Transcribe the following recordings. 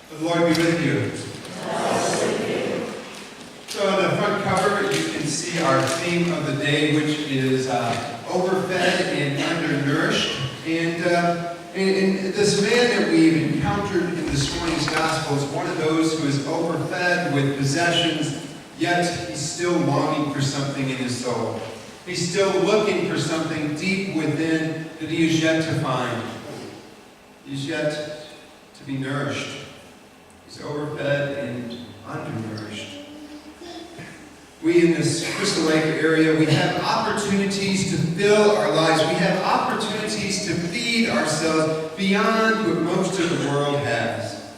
The Lord be with you. So on the front cover, you can see our theme of the day, which is overfed and undernourished. And this man that we've encountered in this morning's gospel is one of those who is overfed with possessions, yet he's still longing for something in his soul. He's still looking for something deep within that he is yet to find. He's yet to be nourished. He's overfed and undernourished. We in this Crystal Lake area, we have opportunities to fill our lives. We have opportunities to feed ourselves beyond what most of the world has.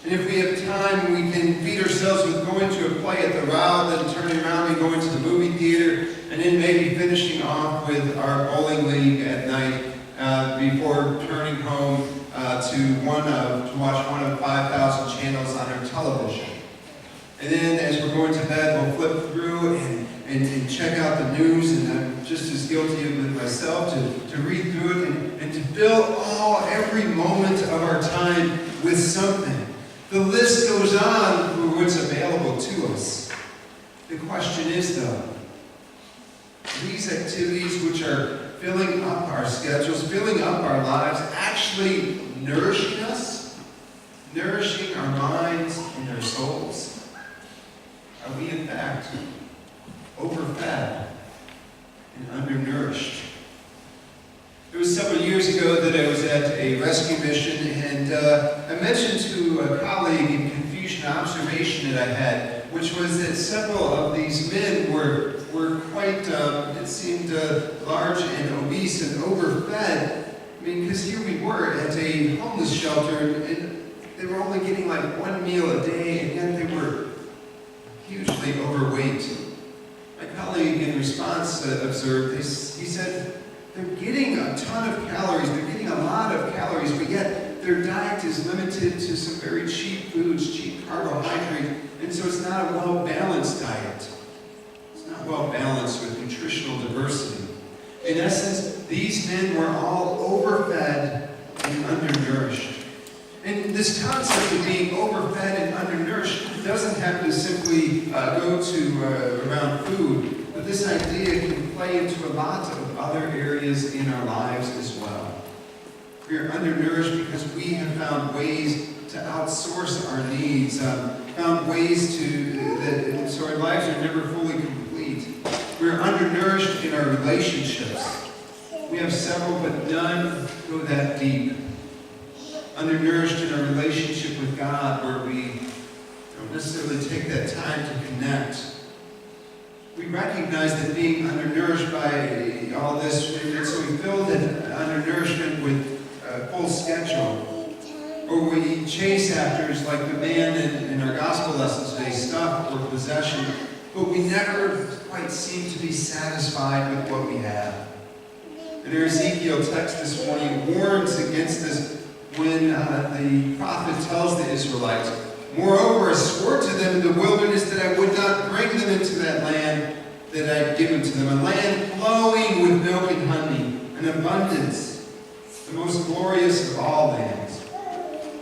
And if we have time, we can feed ourselves with going to a play at the Row, then turning around and going to the movie theater, and then maybe finishing off with our bowling league at night before turning home to watch one of 5,000 channels on our television. And then as we're going to bed, we'll flip through and check out the news, and I'm just as guilty of it myself to read through it and to fill every moment of our time with something. The list goes on for what's available to us. The question is, though, these activities which are filling up our schedules, filling up our lives, actually nourishing us, nourishing our minds and our souls? Are we, in fact, overfed and undernourished? It was several years ago that I was at a rescue mission, and I mentioned to a colleague in confusion observation that I had, which was that several of these men were quite, it seemed, large and obese and overfed. I mean, because here we were at a homeless shelter, and they were only getting like one meal a day, and yet they were hugely overweight. My colleague in response observed, he said, they're getting a ton of calories, they're getting a lot of calories, but yet their diet is limited to some very cheap foods, cheap carbohydrate, and so it's not a well-balanced diet. It's not well-balanced with nutritional diversity. In essence, these men were all overfed and undernourished. And this concept of being overfed and undernourished doesn't have to simply go to around food, but this idea can play into a lot of other areas in our lives as well. We are undernourished because we have found ways to outsource our needs, found ways so our lives are never fully complete. We are undernourished in our relationships. We have several, but none go that deep. Undernourished in our relationship with God, where we don't necessarily take that time to connect. We recognize that being undernourished by all this, so we fill that undernourishment with a full schedule. Or we chase after, like the man in our gospel lesson today, stuff or possession, but we never quite seem to be satisfied with what we have. And our Ezekiel text this morning warns against this when the prophet tells the Israelites, moreover, I swore to them in the wilderness that I would not bring them into that land that I had given to them, a land flowing with milk and honey, an abundance, the most glorious of all lands,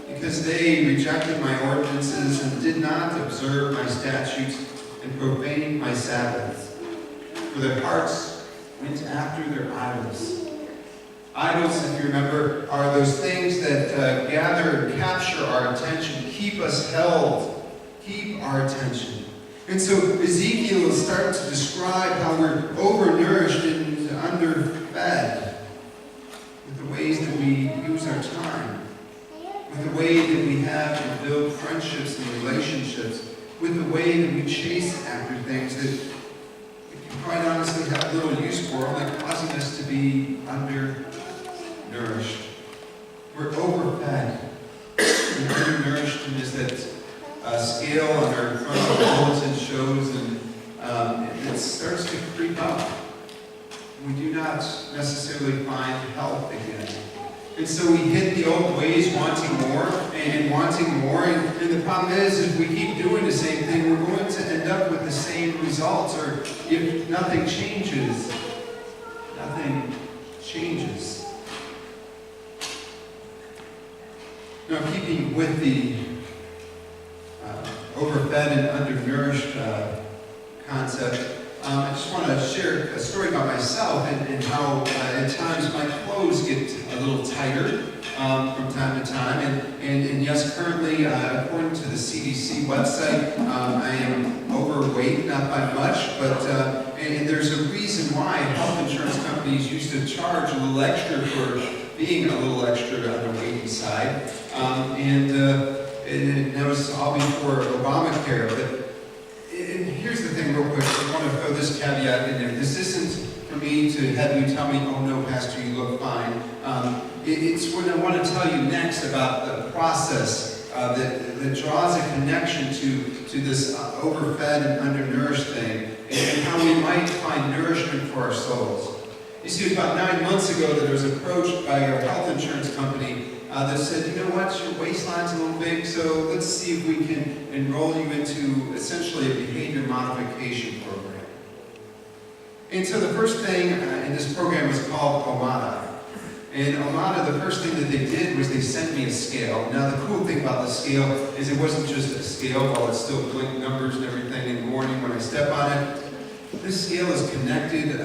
because they rejected my ordinances and did not observe my statutes and profaned my Sabbaths. For their hearts went after their idols. Idols, if you remember, are those things that gather and capture our attention, keep us held, keep our attention. And so Ezekiel is starting to describe how we're overnourished and underfed with the ways that we use our time, with the way that we have to build friendships and relationships, with the way that we chase after things that we can quite honestly have little use for, only causing us to be undernourished. We're overfed and undernourished, and as that scale on our front of the bulletin shows, and it starts to creep up. We do not necessarily find health again. And so we hit the old ways, wanting more and wanting more. And the problem is, if we keep doing the same thing, we're going to end up with the same results. Or if nothing changes, nothing changes. Now, keeping with the overfed and undernourished concept, I just want to share a story about myself and how at times my clothes get a little tighter from time to time. And yes, currently, according to the CDC website, I am overweight, not by much, but and there's a reason why health insurance companies used to charge a little extra for being a little extra on the weighty side. And that was all before Obamacare. But here's the thing real quick, I want to throw this caveat in there. This isn't for me to have you tell me, oh no, Pastor, you look fine. It's what I want to tell you next about the process that draws a connection to this overfed and undernourished thing, and how we might find nourishment for our souls. You see, it was about 9 months ago that I was approached by our health insurance company that said, you know what, your waistline's a little big, so let's see if we can enroll you into essentially a behavior modification program. And so the first thing in this program was called OMADA. And OMADA, the first thing that they did was they sent me a scale. Now the cool thing about the scale is it wasn't just a scale, while it's still blinked numbers and everything in the morning when I step on it. This scale is connected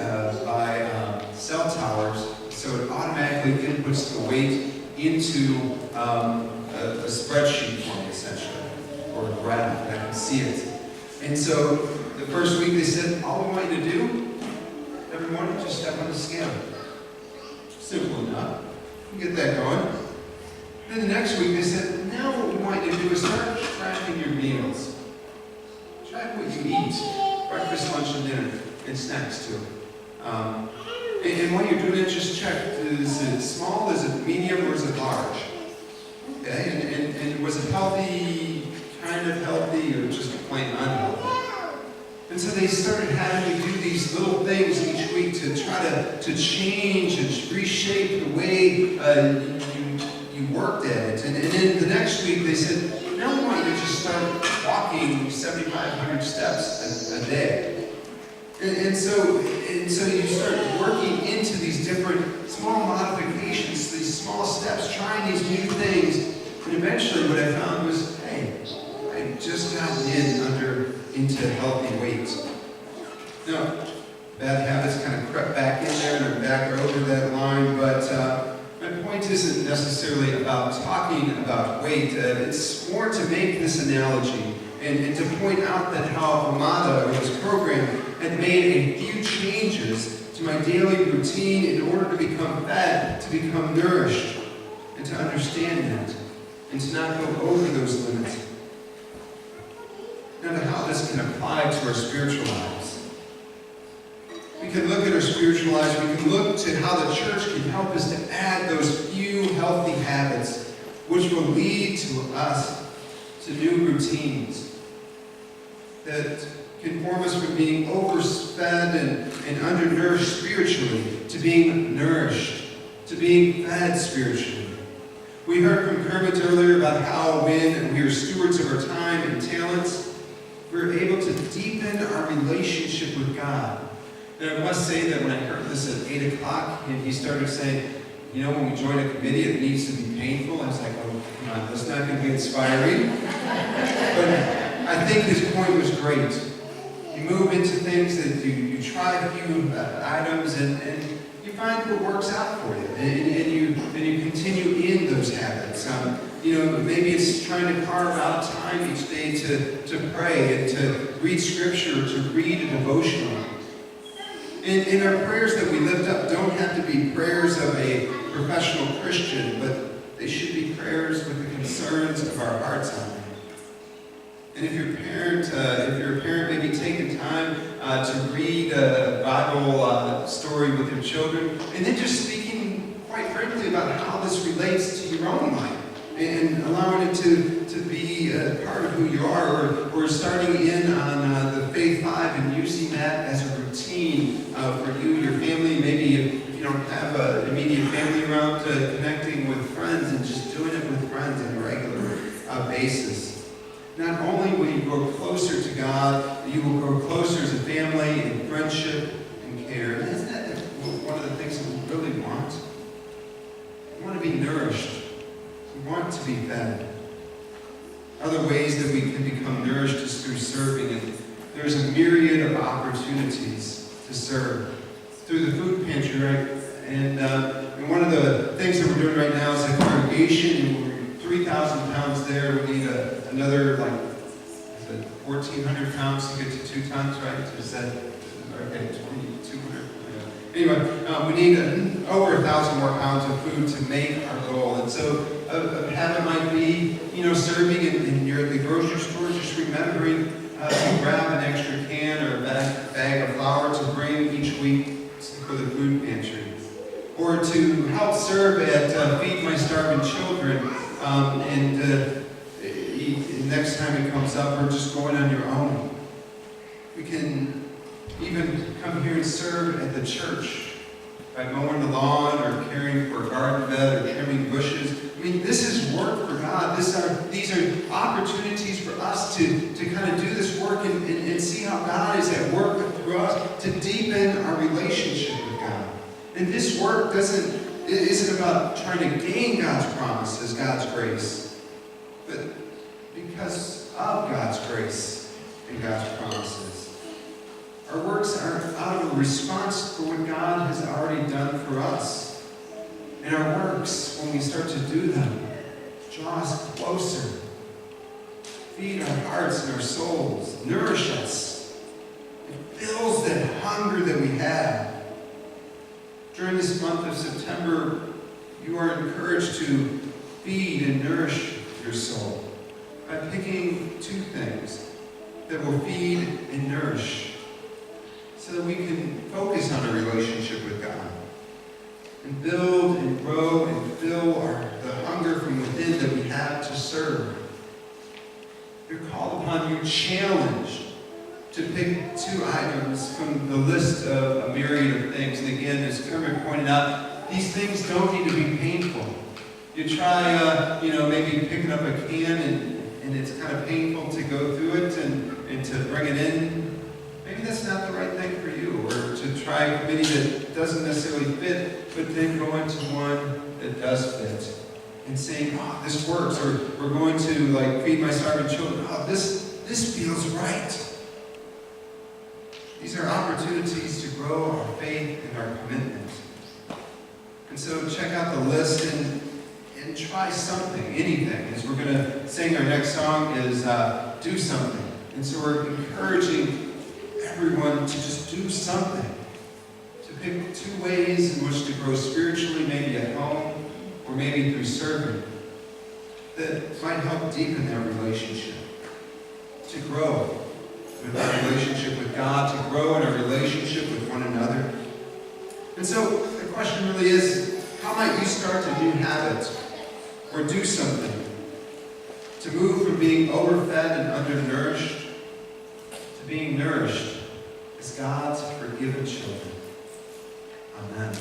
by cell towers, so it automatically inputs the weight into a spreadsheet for me, essentially, or a graph, and I can see it. And so the first week they said, all we want you to do every morning, just step on the scale. Simple enough. You get that going. Then the next week they said, now what we want you to do is start tracking your meals. Track what you eat. Breakfast, lunch, and dinner, and snacks too. And while you're doing it, just check, is it small, is it medium, or is it large? Okay, and was it healthy, kind of healthy, or just plain unhealthy? And so they started having me do these little things each week to try to change and reshape the way you worked at it. And then the next week they said, now we want you to just start walking 7,500 steps a day. And so you start working into these different small modifications, these small steps, trying these new things. And eventually what I found was, hey, I just gotten into healthy weights. Now, bad habits kind of crept back in there and I'm back over that line, but my point isn't necessarily about talking about weight. It's more to make this analogy and to point out that how OMADA, or this program, had made a few changes to my daily routine in order to become fed, to become nourished, and to understand that, and to not go over those limits. Now, to how this can apply to our spiritual lives. We can look at our spiritual lives, we can look to how the church can help us to add those few healthy habits, which will lead to us to new routines that can form us from being overfed and undernourished spiritually to being nourished, to being fed spiritually. We heard from Kermit earlier about how when we are stewards of our time and talents, we're able to deepen our relationship with God. And I must say that when I heard this at 8 o'clock, and he started saying, you know, when we join a committee, it needs to be painful. I was like, oh, come on, that's not going to be inspiring. But I think his point was great. You move into things that you try a few items and you find what works out for you. And you continue in those habits. Maybe it's trying to carve out time each day to pray and to read scripture, to read a devotional. And our prayers that we lift up don't have to be prayers of a professional Christian, but they should be prayers with the concerns of our hearts on them. And if you're a parent, maybe taking time to read a Bible story with your children, and then just speaking quite frankly about how this relates to your own life, and allowing it to be part of who you are, or starting in on the Faith 5 and using that as a routine for you, your family. Maybe if you don't have an immediate family around, connecting with friends and just doing it with friends on a regular basis. Not only will you grow closer to God, you will grow closer as a family in friendship and care. And isn't that one of the things that we really want? We want to be nourished. We want to be fed. Other ways that we can become nourished is through serving, and there's a myriad of opportunities to serve. Through the food pantry, right? And one of the things that we're doing right now is a congregation, and we're 3,000 pounds there. We need another, 1,400 pounds to get to 2 tons, right? Is that, okay, 200? Anyway, we need over 1,000 more pounds of food to make our goal. And so a habit might be, serving in the grocery store, just remembering to grab an extra can or a bag of flour to bring each week for the food pantry. Or to help serve at Feed My Starving Children, and next time it comes up, or just going on your own. We can even come here and serve at the church by mowing the lawn or caring for a garden bed or trimming bushes. I mean, this is work for God. These are opportunities for us to kind of do this work and see how God is at work through us to deepen our relationship with God. And this work isn't about trying to gain God's promises, God's grace, but because of God's grace and God's promises. Our works are out of a response for what God has already done for us. And our works, when we start to do them, draw us closer, feed our hearts and our souls, nourish us. It fills that hunger that we have. During this month of September, you are encouraged to feed and nourish your soul by picking 2 things that will feed and nourish so that we can focus on a relationship with God and build and grow and fill the hunger from within that we have to serve. You're called upon, you're challenged to pick 2 items from the list of a myriad of things. And again, as Kermit pointed out, these things don't need to be painful. You try, maybe picking up a can and it's kind of painful to go through it and to bring it in. Maybe that's not the right thing for you. Or to try a committee that doesn't necessarily fit, but then go into one that does fit. And saying, this works. Or we're going to feed my starving children. This feels right. These are opportunities to grow our faith and our commitment. And so check out the list and try something, anything. As we're going to sing, our next song is Do Something. And so we're encouraging everyone to just do something. To pick 2 ways in which to grow spiritually, maybe at home, or maybe through serving, that might help deepen their relationship. To grow with our relationship with God, to grow in our relationship with one another. And so the question really is, how might you start a new habit or do something to move from being overfed and undernourished to being nourished as God's forgiven children? Amen.